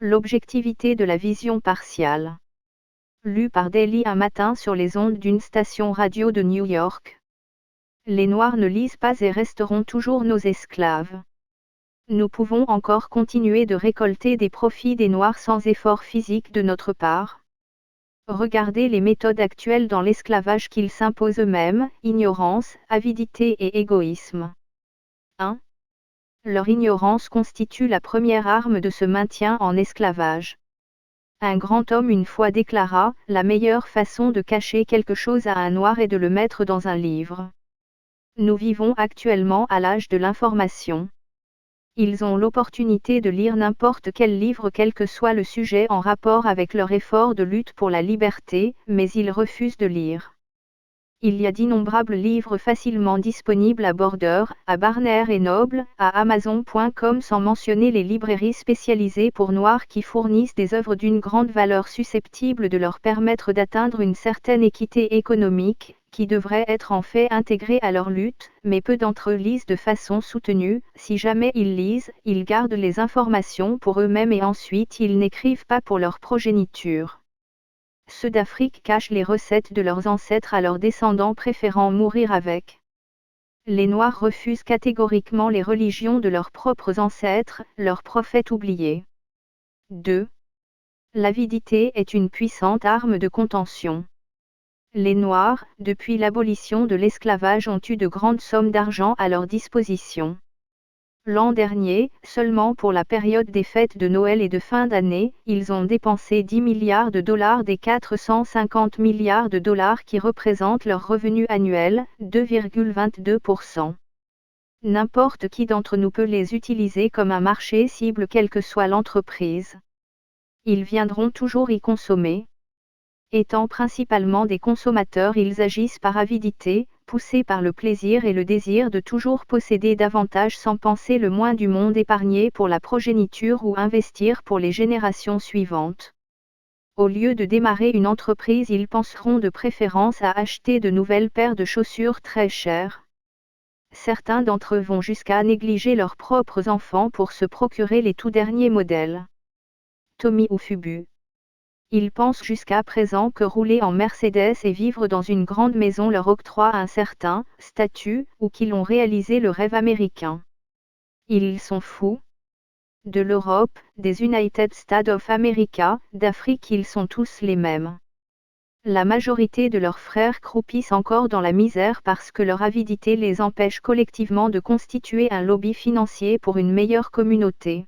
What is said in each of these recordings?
L'objectivité de la vision partiale. Lu par Daily un matin sur les ondes d'une station radio de New York. Les Noirs ne lisent pas et resteront toujours nos esclaves. Nous pouvons encore continuer de récolter des profits des Noirs sans effort physique de notre part. Regardez les méthodes actuelles dans l'esclavage qu'ils s'imposent eux-mêmes: ignorance, avidité et égoïsme. 1. Leur ignorance constitue la première arme de ce maintien en esclavage. Un grand homme une fois déclara: la meilleure façon de cacher quelque chose à un Noir est de le mettre dans un livre. Nous vivons actuellement à l'âge de l'information. Ils ont l'opportunité de lire n'importe quel livre quel que soit le sujet en rapport avec leur effort de lutte pour la liberté, mais ils refusent de lire. Il y a d'innombrables livres facilement disponibles à Border, à Barnes & Noble, à Amazon.com, sans mentionner les librairies spécialisées pour Noirs qui fournissent des œuvres d'une grande valeur susceptibles de leur permettre d'atteindre une certaine équité économique, qui devrait être en fait intégrée à leur lutte, mais peu d'entre eux lisent de façon soutenue. Si jamais ils lisent, ils gardent les informations pour eux-mêmes et ensuite ils n'écrivent pas pour leur progéniture. Ceux d'Afrique cachent les recettes de leurs ancêtres à leurs descendants, préférant mourir avec. Les Noirs refusent catégoriquement les religions de leurs propres ancêtres, leurs prophètes oubliés. 2. L'avidité est une puissante arme de contention. Les Noirs, depuis l'abolition de l'esclavage, ont eu de grandes sommes d'argent à leur disposition. L'an dernier, seulement pour la période des fêtes de Noël et de fin d'année, ils ont dépensé 10 milliards de dollars des 450 milliards de dollars qui représentent leur revenu annuel, 2,22%. N'importe qui d'entre nous peut les utiliser comme un marché cible quelle que soit l'entreprise. Ils viendront toujours y consommer. Étant principalement des consommateurs, ils agissent par avidité, poussés par le plaisir et le désir de toujours posséder davantage sans penser le moins du monde épargner pour la progéniture ou investir pour les générations suivantes. Au lieu de démarrer une entreprise, ils penseront de préférence à acheter de nouvelles paires de chaussures très chères. Certains d'entre eux vont jusqu'à négliger leurs propres enfants pour se procurer les tout derniers modèles. Tommy ou Fubu. Ils pensent jusqu'à présent que rouler en Mercedes et vivre dans une grande maison leur octroie un certain statut, ou qu'ils ont réalisé le rêve américain. Ils sont fous. De l'Europe, des United States of America, d'Afrique, ils sont tous les mêmes. La majorité de leurs frères croupissent encore dans la misère parce que leur avidité les empêche collectivement de constituer un lobby financier pour une meilleure communauté.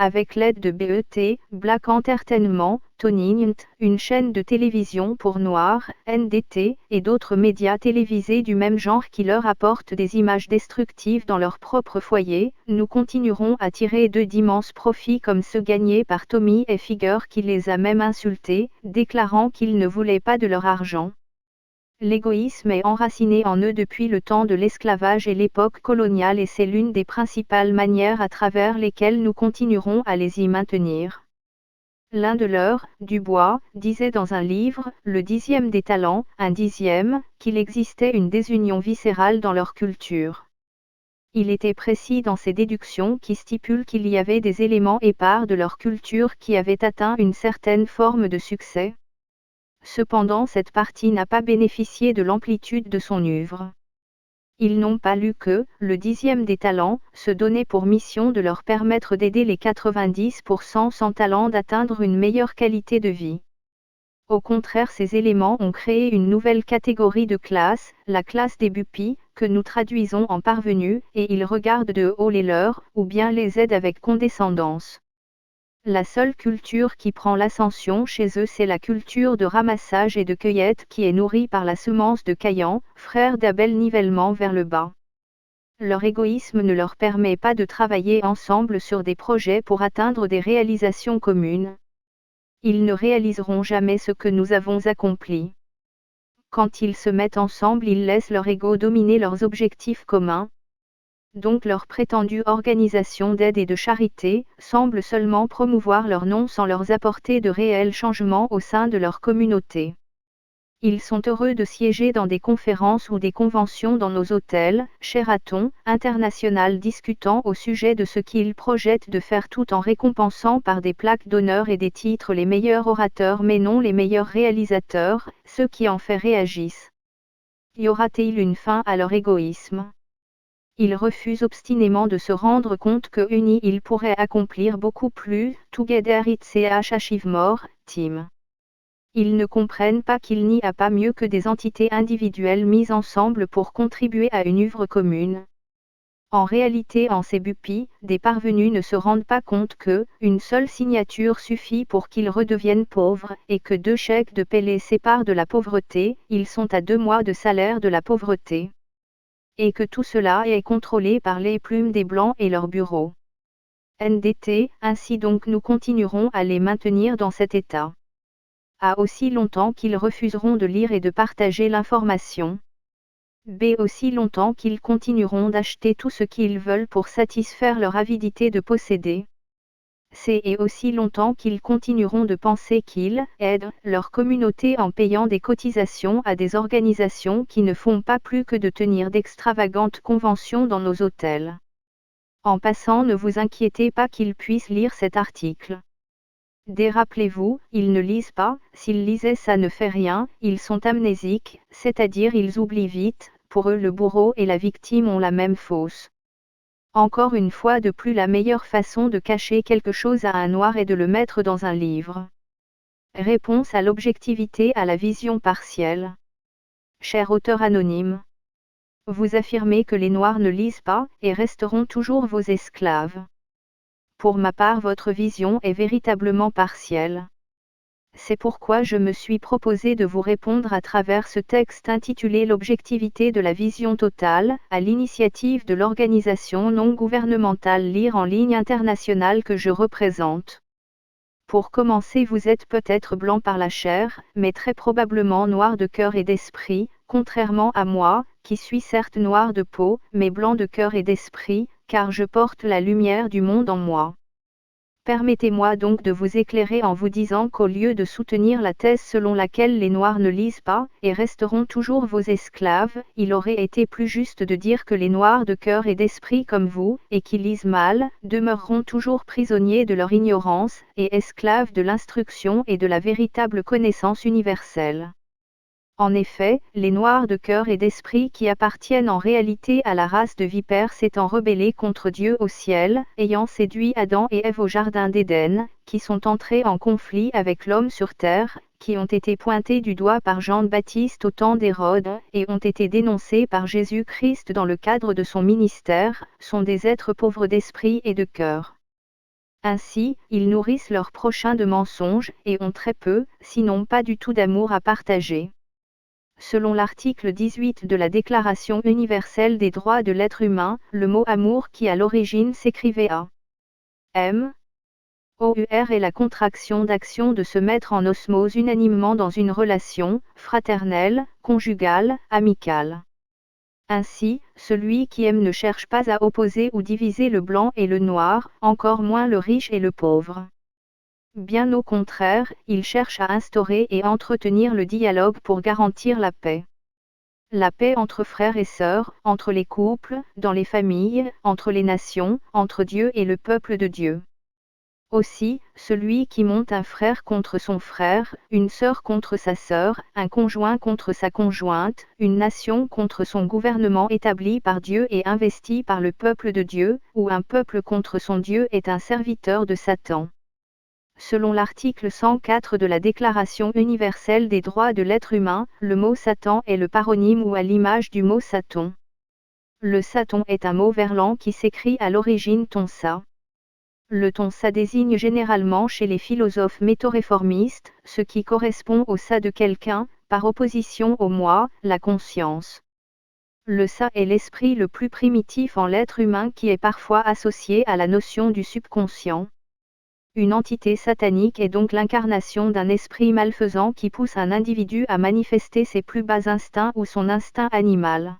Avec l'aide de BET, Black Entertainment, Tony, une chaîne de télévision pour Noirs, NDT, et d'autres médias télévisés du même genre qui leur apportent des images destructives dans leur propre foyer, nous continuerons à tirer d'immenses profits comme ceux gagnés par Tommy Hilfiger qui les a même insultés, déclarant qu'il ne voulait pas de leur argent. L'égoïsme est enraciné en eux depuis le temps de l'esclavage et l'époque coloniale et c'est l'une des principales manières à travers lesquelles nous continuerons à les y maintenir. L'un de leurs, Dubois, disait dans un livre, Le 10e des talents, un 10e, qu'il existait une désunion viscérale dans leur culture. Il était précis dans ses déductions qui stipulent qu'il y avait des éléments épars de leur culture qui avaient atteint une certaine forme de succès. Cependant cette partie n'a pas bénéficié de l'amplitude de son œuvre. Ils n'ont pas lu que, le 10e des talents, se donnait pour mission de leur permettre d'aider les 90% sans talent d'atteindre une meilleure qualité de vie. Au contraire, ces éléments ont créé une nouvelle catégorie de classe, la classe des buppies, que nous traduisons en parvenus, et ils regardent de haut les leurs, ou bien les aident avec condescendance. La seule culture qui prend l'ascension chez eux, c'est la culture de ramassage et de cueillette qui est nourrie par la semence de Caïn, frère d'Abel, nivellement vers le bas. Leur égoïsme ne leur permet pas de travailler ensemble sur des projets pour atteindre des réalisations communes. Ils ne réaliseront jamais ce que nous avons accompli. Quand ils se mettent ensemble, ils laissent leur ego dominer leurs objectifs communs. Donc leur prétendue organisation d'aide et de charité semble seulement promouvoir leur nom sans leur apporter de réels changements au sein de leur communauté. Ils sont heureux de siéger dans des conférences ou des conventions dans nos hôtels, Sheraton, International, discutant au sujet de ce qu'ils projettent de faire tout en récompensant par des plaques d'honneur et des titres les meilleurs orateurs mais non les meilleurs réalisateurs, ceux qui en fait réagissent. Y aura-t-il une fin à leur égoïsme? Ils refusent obstinément de se rendre compte que unis ils pourraient accomplir beaucoup plus, together it's achieve more, team. Ils ne comprennent pas qu'il n'y a pas mieux que des entités individuelles mises ensemble pour contribuer à une œuvre commune. En réalité, en ces bupis, des parvenus ne se rendent pas compte que, une seule signature suffit pour qu'ils redeviennent pauvres, et que 2 chèques de paie les séparent de la pauvreté, ils sont à 2 mois de salaire de la pauvreté. Et que tout cela est contrôlé par les plumes des Blancs et leurs bureaux. NDT, ainsi donc nous continuerons à les maintenir dans cet état. A aussi longtemps qu'ils refuseront de lire et de partager l'information. B aussi longtemps qu'ils continueront d'acheter tout ce qu'ils veulent pour satisfaire leur avidité de posséder. C et aussi longtemps qu'ils continueront de penser qu'ils aident leur communauté en payant des cotisations à des organisations qui ne font pas plus que de tenir d'extravagantes conventions dans nos hôtels. En passant, ne vous inquiétez pas qu'ils puissent lire cet article. Rappelez-vous, ils ne lisent pas, s'ils lisaient ça ne fait rien, ils sont amnésiques, c'est-à-dire ils oublient vite, pour eux le bourreau et la victime ont la même fausse. Encore une fois de plus, la meilleure façon de cacher quelque chose à un noir est de le mettre dans un livre. Réponse à l'objectivité à la vision partielle. Cher auteur anonyme. Vous affirmez que les noirs ne lisent pas, et resteront toujours vos esclaves. Pour ma part, votre vision est véritablement partielle. C'est pourquoi je me suis proposé de vous répondre à travers ce texte intitulé L'objectivité de la vision totale, à l'initiative de l'organisation non gouvernementale Lire en ligne internationale que je représente. Pour commencer, vous êtes peut-être blanc par la chair, mais très probablement noir de cœur et d'esprit, contrairement à moi, qui suis certes noir de peau, mais blanc de cœur et d'esprit, car je porte la lumière du monde en moi. Permettez-moi donc de vous éclairer en vous disant qu'au lieu de soutenir la thèse selon laquelle les Noirs ne lisent pas, et resteront toujours vos esclaves, il aurait été plus juste de dire que les Noirs de cœur et d'esprit comme vous, et qui lisent mal, demeureront toujours prisonniers de leur ignorance, et esclaves de l'instruction et de la véritable connaissance universelle. En effet, les Noirs de cœur et d'esprit qui appartiennent en réalité à la race de vipères s'étant rebellés contre Dieu au ciel, ayant séduit Adam et Ève au jardin d'Éden, qui sont entrés en conflit avec l'homme sur terre, qui ont été pointés du doigt par Jean-Baptiste au temps d'Hérode, et ont été dénoncés par Jésus-Christ dans le cadre de son ministère, sont des êtres pauvres d'esprit et de cœur. Ainsi, ils nourrissent leurs prochains de mensonges, et ont très peu, sinon pas du tout d'amour à partager. Selon l'article 18 de la Déclaration universelle des droits de l'être humain, le mot amour qui à l'origine s'écrivait A-M-O-U-R est la contraction d'action de se mettre en osmose unanimement dans une relation, fraternelle, conjugale, amicale. Ainsi, celui qui aime ne cherche pas à opposer ou diviser le blanc et le noir, encore moins le riche et le pauvre. Bien au contraire, il cherche à instaurer et entretenir le dialogue pour garantir la paix. La paix entre frères et sœurs, entre les couples, dans les familles, entre les nations, entre Dieu et le peuple de Dieu. Aussi, celui qui monte un frère contre son frère, une sœur contre sa sœur, un conjoint contre sa conjointe, une nation contre son gouvernement établi par Dieu et investi par le peuple de Dieu, ou un peuple contre son Dieu est un serviteur de Satan. Selon l'article 104 de la Déclaration universelle des droits de l'être humain, le mot Satan est le paronyme ou à l'image du mot Saton. Le Saton est un mot verlan qui s'écrit à l'origine tonsa. Le tonsa désigne généralement chez les philosophes méthoréformistes, ce qui correspond au ça de quelqu'un, par opposition au moi, la conscience. Le ça est l'esprit le plus primitif en l'être humain qui est parfois associé à la notion du subconscient. Une entité satanique est donc l'incarnation d'un esprit malfaisant qui pousse un individu à manifester ses plus bas instincts ou son instinct animal.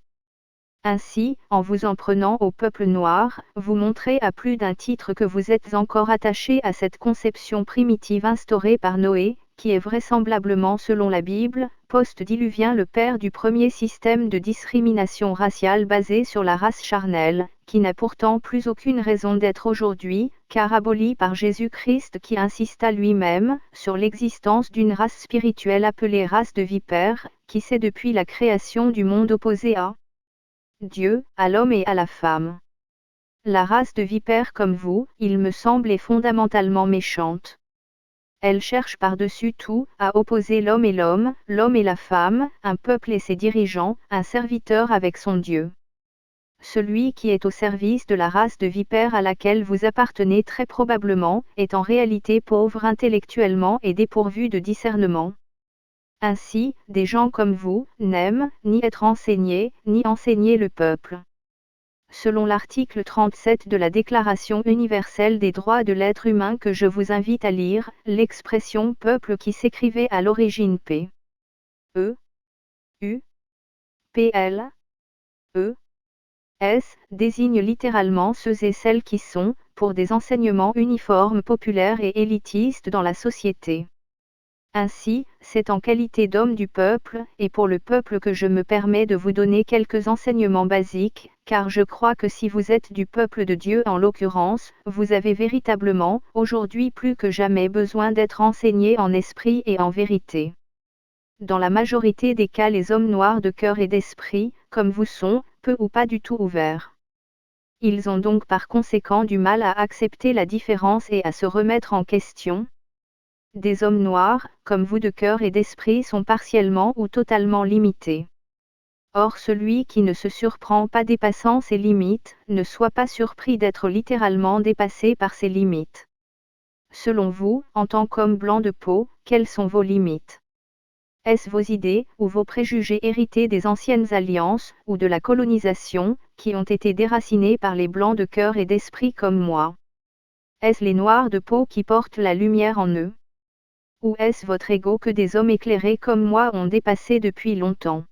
Ainsi, en vous en prenant au peuple noir, vous montrez à plus d'un titre que vous êtes encore attaché à cette conception primitive instaurée par Noé, qui est vraisemblablement selon la Bible, post-diluvien le père du premier système de discrimination raciale basé sur la race charnelle, qui n'a pourtant plus aucune raison d'être aujourd'hui, car aboli par Jésus-Christ qui insista lui-même sur l'existence d'une race spirituelle appelée race de vipères, qui s'est depuis la création du monde opposée à Dieu, à l'homme et à la femme. La race de vipères comme vous, il me semble, est fondamentalement méchante. Elle cherche par-dessus tout à opposer l'homme et la femme, un peuple et ses dirigeants, un serviteur avec son Dieu. Celui qui est au service de la race de vipères à laquelle vous appartenez très probablement, est en réalité pauvre intellectuellement et dépourvu de discernement. Ainsi, des gens comme vous, n'aiment, ni être enseignés, ni enseigner le peuple. Selon l'article 37 de la Déclaration universelle des droits de l'être humain que je vous invite à lire, l'expression peuple qui s'écrivait à l'origine P. E. U. P. L. E. S. désigne littéralement ceux et celles qui sont, pour des enseignements uniformes populaires et élitistes dans la société. Ainsi, c'est en qualité d'homme du peuple, et pour le peuple que je me permets de vous donner quelques enseignements basiques, car je crois que si vous êtes du peuple de Dieu en l'occurrence, vous avez véritablement, aujourd'hui plus que jamais besoin d'être enseigné en esprit et en vérité. Dans la majorité des cas, les hommes noirs de cœur et d'esprit, comme vous sont, peu ou pas du tout ouverts. Ils ont donc par conséquent du mal à accepter la différence et à se remettre en question. Des hommes noirs, comme vous de cœur et d'esprit sont partiellement ou totalement limités. Or celui qui ne se surprend pas dépassant ses limites, ne soit pas surpris d'être littéralement dépassé par ses limites. Selon vous, en tant qu'homme blanc de peau, quelles sont vos limites? Est-ce vos idées, ou vos préjugés hérités des anciennes alliances, ou de la colonisation, qui ont été déracinés par les blancs de cœur et d'esprit comme moi? Est-ce les noirs de peau qui portent la lumière en eux? Ou est-ce votre ego que des hommes éclairés comme moi ont dépassé depuis longtemps?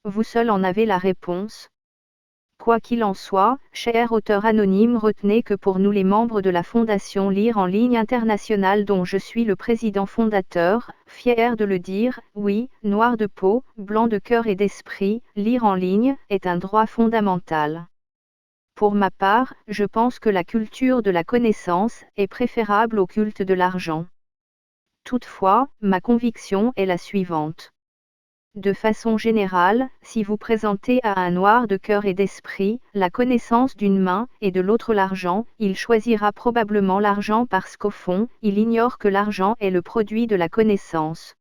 Vous seul en avez la réponse. Quoi qu'il en soit, cher auteur anonyme, retenez que pour nous les membres de la Fondation Lire en ligne internationale dont je suis le président fondateur, fier de le dire, oui, noir de peau, blanc de cœur et d'esprit, lire en ligne, est un droit fondamental. Pour ma part, je pense que la culture de la connaissance est préférable au culte de l'argent. Toutefois, ma conviction est la suivante. De façon générale, si vous présentez à un noir de cœur et d'esprit, la connaissance d'une main, et de l'autre l'argent, il choisira probablement l'argent parce qu'au fond, il ignore que l'argent est le produit de la connaissance.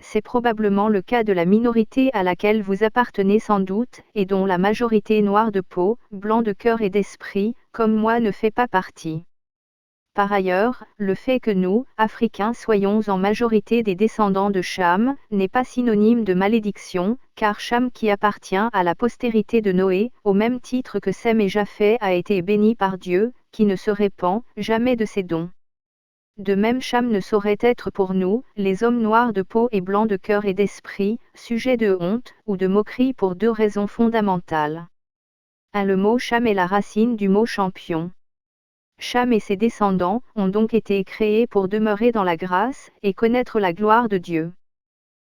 C'est probablement le cas de la minorité à laquelle vous appartenez sans doute, et dont la majorité noire de peau, blanc de cœur et d'esprit, comme moi ne fait pas partie. Par ailleurs, le fait que nous, Africains, soyons en majorité des descendants de Cham, n'est pas synonyme de malédiction, car Cham qui appartient à la postérité de Noé, au même titre que Sem et Japheth a été béni par Dieu, qui ne se répand jamais de ses dons. De même Cham ne saurait être pour nous, les hommes noirs de peau et blancs de cœur et d'esprit, sujet de honte, ou de moquerie pour deux raisons fondamentales. 1. Le mot Cham est la racine du mot champion. Cham et ses descendants ont donc été créés pour demeurer dans la grâce et connaître la gloire de Dieu.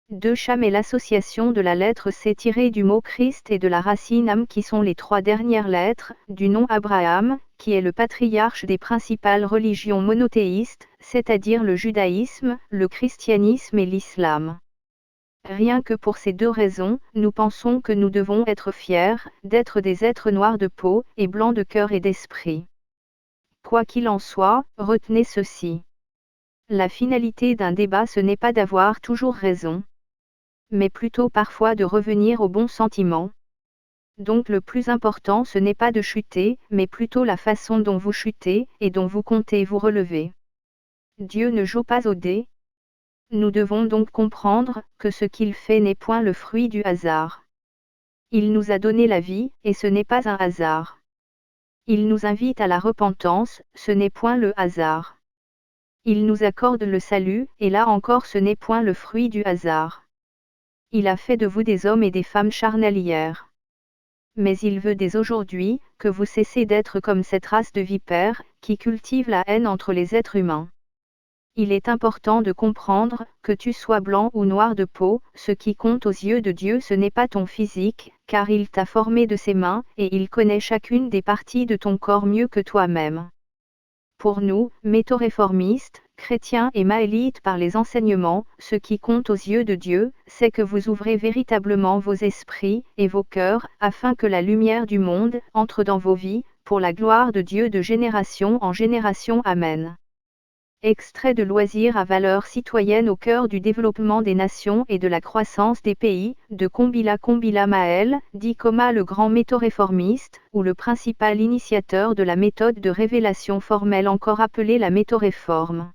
2. Cham est l'association de la lettre C tirée du mot Christ et de la racine Am qui sont les trois dernières lettres du nom Abraham, qui est le patriarche des principales religions monothéistes, c'est-à-dire le judaïsme, le christianisme et l'islam. Rien que pour ces deux raisons, nous pensons que nous devons être fiers d'être des êtres noirs de peau et blancs de cœur et d'esprit. Quoi qu'il en soit, retenez ceci. La finalité d'un débat ce n'est pas d'avoir toujours raison, mais plutôt parfois de revenir au bon sentiment. Donc le plus important ce n'est pas de chuter, mais plutôt la façon dont vous chutez, et dont vous comptez vous relever. Dieu ne joue pas aux dés. Nous devons donc comprendre que ce qu'il fait n'est point le fruit du hasard. Il nous a donné la vie, et ce n'est pas un hasard. Il nous invite à la repentance, ce n'est point le hasard. Il nous accorde le salut, et là encore ce n'est point le fruit du hasard. Il a fait de vous des hommes et des femmes charnels hier. Mais il veut dès aujourd'hui, que vous cessez d'être comme cette race de vipères, qui cultive la haine entre les êtres humains. Il est important de comprendre, que tu sois blanc ou noir de peau, ce qui compte aux yeux de Dieu ce n'est pas ton physique, car il t'a formé de ses mains, et il connaît chacune des parties de ton corps mieux que toi-même. Pour nous, métaux-réformistes, chrétiens et maélites par les enseignements, ce qui compte aux yeux de Dieu, c'est que vous ouvrez véritablement vos esprits et vos cœurs, afin que la lumière du monde entre dans vos vies, pour la gloire de Dieu de génération en génération. Amen. Extrait de Loisirs à valeur citoyenne au cœur du développement des nations et de la croissance des pays, de Kombila Maël, dit Coma le grand métaux-réformiste, ou le principal initiateur de la méthode de révélation formelle encore appelée la métaux-réforme.